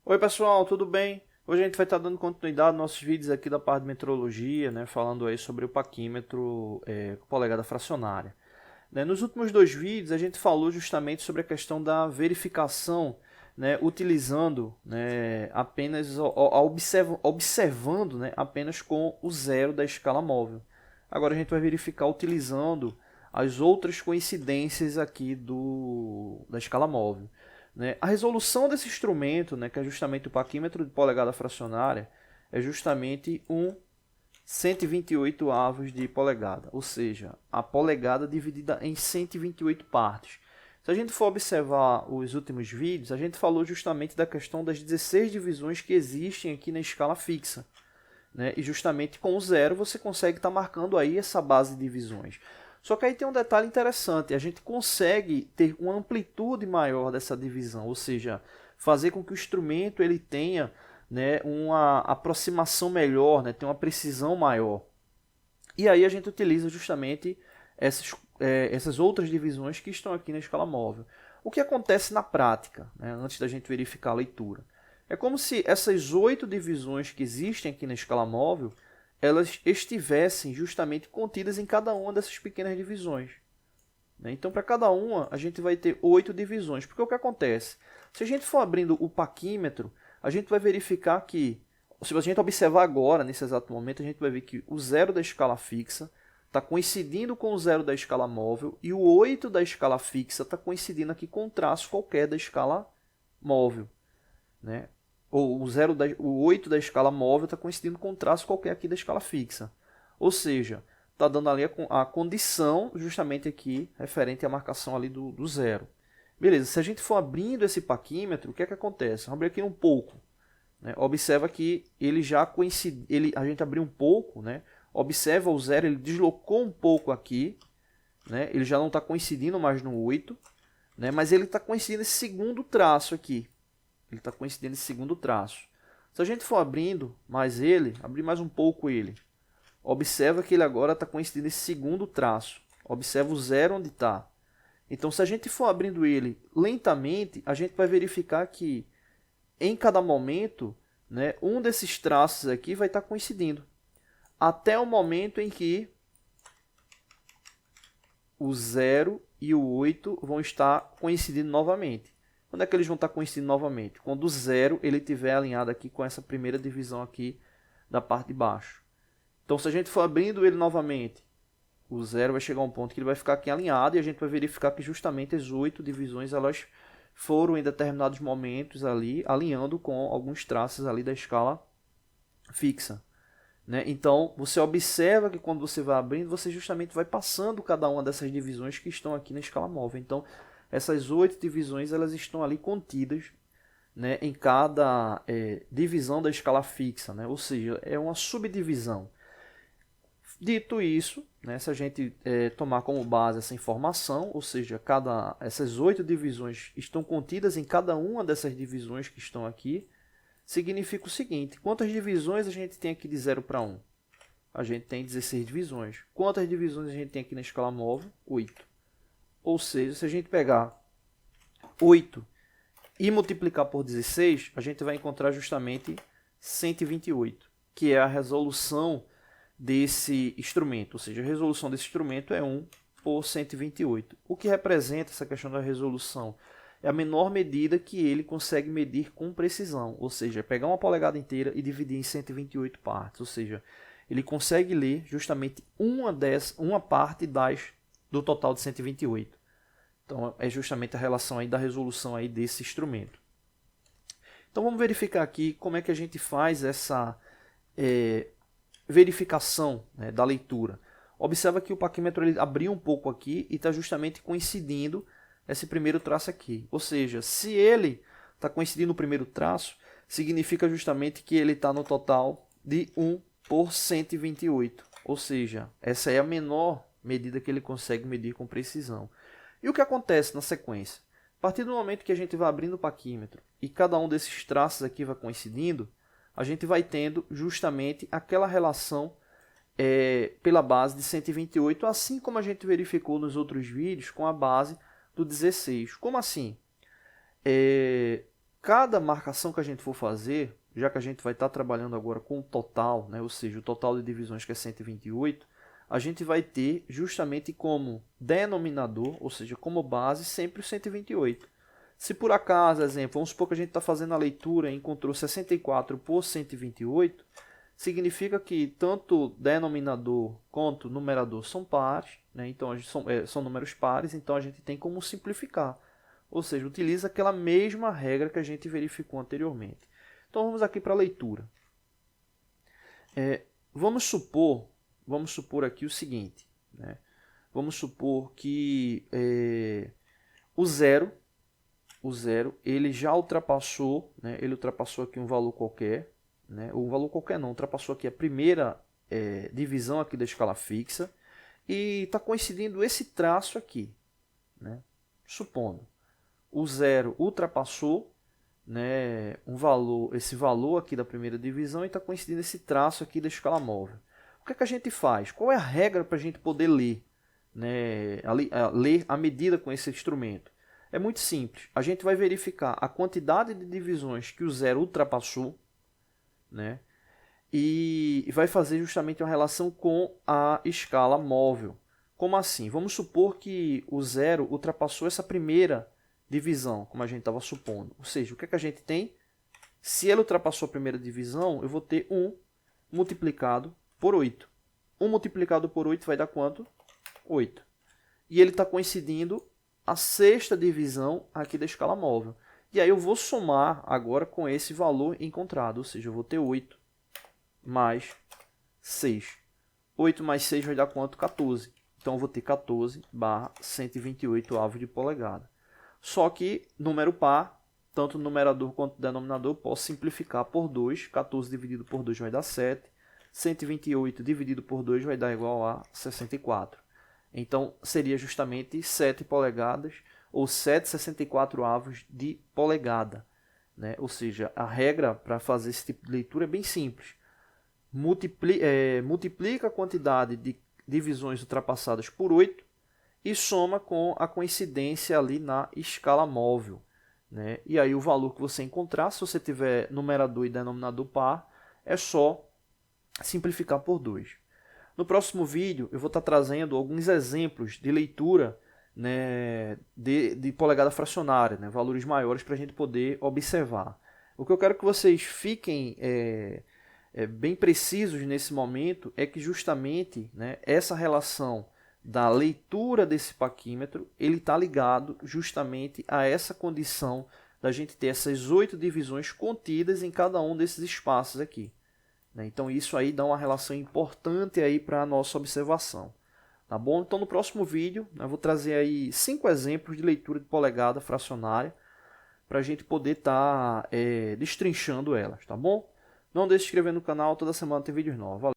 Oi pessoal, tudo bem? Hoje a gente vai estar dando continuidade aos nossos vídeos aqui da parte de metrologia, né, falando aí sobre o paquímetro polegada fracionária. Nos últimos dois vídeos a gente falou justamente sobre a questão da verificação, né, utilizando, né, apenas observando, né, apenas com o zero da escala móvel. Agora a gente vai verificar utilizando as outras coincidências aqui da escala móvel. Né? A resolução desse instrumento, né, que é justamente o paquímetro de polegada fracionária, é justamente um 128 avos de polegada, ou seja, a polegada dividida em 128 partes. Se a gente for observar os últimos vídeos, a gente falou justamente da questão das 16 divisões que existem aqui na escala fixa. Né? E justamente com o zero você consegue estar marcando aí essa base de divisões. Só que aí tem um detalhe interessante, a gente consegue ter uma amplitude maior dessa divisão, ou seja, fazer com que o instrumento ele tenha, né, uma aproximação melhor, né, tenha uma precisão maior. E aí a gente utiliza justamente essas outras divisões que estão aqui na escala móvel. O que acontece na prática, né, antes da gente verificar a leitura? É como se essas 8 divisões que existem aqui na escala móvel elas estivessem justamente contidas em cada uma dessas pequenas divisões. Então, para cada uma, a gente vai ter 8 divisões. Porque o que acontece? Se a gente for abrindo o paquímetro, a gente vai verificar que, se a gente observar agora, nesse exato momento, a gente vai ver que o zero da escala fixa está coincidindo com o zero da escala móvel e o 8 da escala fixa está coincidindo aqui com um traço qualquer da escala móvel. Né? Ou o 8 da escala móvel está coincidindo com um traço qualquer aqui da escala fixa. Ou seja, está dando ali a condição justamente aqui referente à marcação ali do zero. Beleza, se a gente for abrindo esse paquímetro, o que é que acontece? Vamos abrir aqui um pouco. Né? Observa que ele já coincide, a gente abriu um pouco, né? Observa o zero, ele deslocou um pouco aqui, né? Ele já não está coincidindo mais no 8, né? Mas ele está coincidindo esse segundo traço aqui. Ele está coincidindo esse segundo traço. Se a gente for abrindo mais ele, abrir mais um pouco ele, observa que ele agora está coincidindo esse segundo traço. Observa o zero onde está. Então, se a gente for abrindo ele lentamente, a gente vai verificar que em cada momento, né, um desses traços aqui vai estar coincidindo. Até o momento em que o 0 e o 8 vão estar coincidindo novamente. Quando é que eles vão estar coincidindo novamente? Quando o 0 ele estiver alinhado aqui com essa primeira divisão aqui da parte de baixo. Então, se a gente for abrindo ele novamente, o 0 vai chegar a um ponto que ele vai ficar aqui alinhado e a gente vai verificar que justamente as 8 divisões elas foram em determinados momentos ali alinhando com alguns traços ali da escala fixa. Né? Então, você observa que quando você vai abrindo, você justamente vai passando cada uma dessas divisões que estão aqui na escala móvel. Então, essas 8 divisões elas estão ali contidas, né, em cada divisão da escala fixa, né? Ou seja, é uma subdivisão. Dito isso, né, se a gente tomar como base essa informação, ou seja, essas 8 divisões estão contidas em cada uma dessas divisões que estão aqui, significa o seguinte: quantas divisões a gente tem aqui de 0 para 1? A gente tem 16 divisões. Quantas divisões a gente tem aqui na escala móvel? 8. Ou seja, se a gente pegar 8 e multiplicar por 16, a gente vai encontrar justamente 128, que é a resolução desse instrumento. Ou seja, a resolução desse instrumento é 1 por 128. O que representa essa questão da resolução? É a menor medida que ele consegue medir com precisão. Ou seja, pegar uma polegada inteira e dividir em 128 partes. Ou seja, ele consegue ler justamente uma parte do total de 128. Então, é justamente a relação aí da resolução aí desse instrumento. Então, vamos verificar aqui como é que a gente faz essa verificação, né, da leitura. Observa que o paquímetro ele abriu um pouco aqui e está justamente coincidindo esse primeiro traço aqui. Ou seja, se ele está coincidindo no primeiro traço, significa justamente que ele está no total de 1 por 128. Ou seja, essa é a menor medida que ele consegue medir com precisão. E o que acontece na sequência? A partir do momento que a gente vai abrindo o paquímetro e cada um desses traços aqui vai coincidindo, a gente vai tendo justamente aquela relação pela base de 128, assim como a gente verificou nos outros vídeos com a base do 16. Como assim? cada marcação que a gente for fazer, já que a gente vai estar trabalhando agora com o total, né, ou seja, o total de divisões que é 128, a gente vai ter justamente como denominador, ou seja, como base, sempre o 128. Se por acaso, exemplo, vamos supor que a gente está fazendo a leitura e encontrou 64 por 128, significa que tanto denominador quanto numerador são pares, né? Então são números pares, então a gente tem como simplificar. Ou seja, utiliza aquela mesma regra que a gente verificou anteriormente. Então vamos aqui para a leitura. Vamos supor aqui o seguinte, né? Vamos supor que o zero ele já ultrapassou, né? Ele ultrapassou aqui um valor qualquer, né? O valor qualquer não, ultrapassou aqui a primeira divisão aqui da escala fixa e está coincidindo esse traço aqui, né? Supondo o zero ultrapassou, né, esse valor aqui da primeira divisão e está coincidindo esse traço aqui da escala móvel. O que é que a gente faz? Qual é a regra para a gente poder ler, né, ler a medida com esse instrumento? É muito simples. A gente vai verificar a quantidade de divisões que o zero ultrapassou, né, e vai fazer justamente uma relação com a escala móvel. Como assim? Vamos supor que o zero ultrapassou essa primeira divisão, como a gente estava supondo. Ou seja, o que é que a gente tem? Se ele ultrapassou a primeira divisão, eu vou ter 1 multiplicado por 8. 1 multiplicado por 8 vai dar quanto? 8. E ele está coincidindo a sexta divisão aqui da escala móvel. E aí eu vou somar agora com esse valor encontrado. Ou seja, eu vou ter 8 mais 6. 8 mais 6 vai dar quanto? 14. Então eu vou ter 14 barra 128 avos de polegada. Só que número par, tanto o numerador quanto o denominador, eu posso simplificar por 2. 14 dividido por 2 vai dar 7. 128 dividido por 2 vai dar igual a 64. Então, seria justamente 7 polegadas ou 7,64 avos de polegada, né? Ou seja, a regra para fazer esse tipo de leitura é bem simples. Multiplica a quantidade de divisões ultrapassadas por 8 e soma com a coincidência ali na escala móvel, né? E aí o valor que você encontrar, se você tiver numerador e denominador par, é só simplificar por 2. No próximo vídeo eu vou estar trazendo alguns exemplos de leitura, né, de polegada fracionária, né, valores maiores para a gente poder observar. O que eu quero que vocês fiquem bem precisos nesse momento é que justamente, né, essa relação da leitura desse paquímetro, ele está ligado justamente a essa condição da gente ter essas 8 divisões contidas em cada um desses espaços aqui, né? Então isso aí dá uma relação importante aí para a nossa observação. Tá bom? Então no próximo vídeo eu vou trazer aí 5 exemplos de leitura de polegada fracionária para a gente poder estar destrinchando elas, tá bom? Não deixe de se inscrever no canal, toda semana tem vídeos novos. Valeu!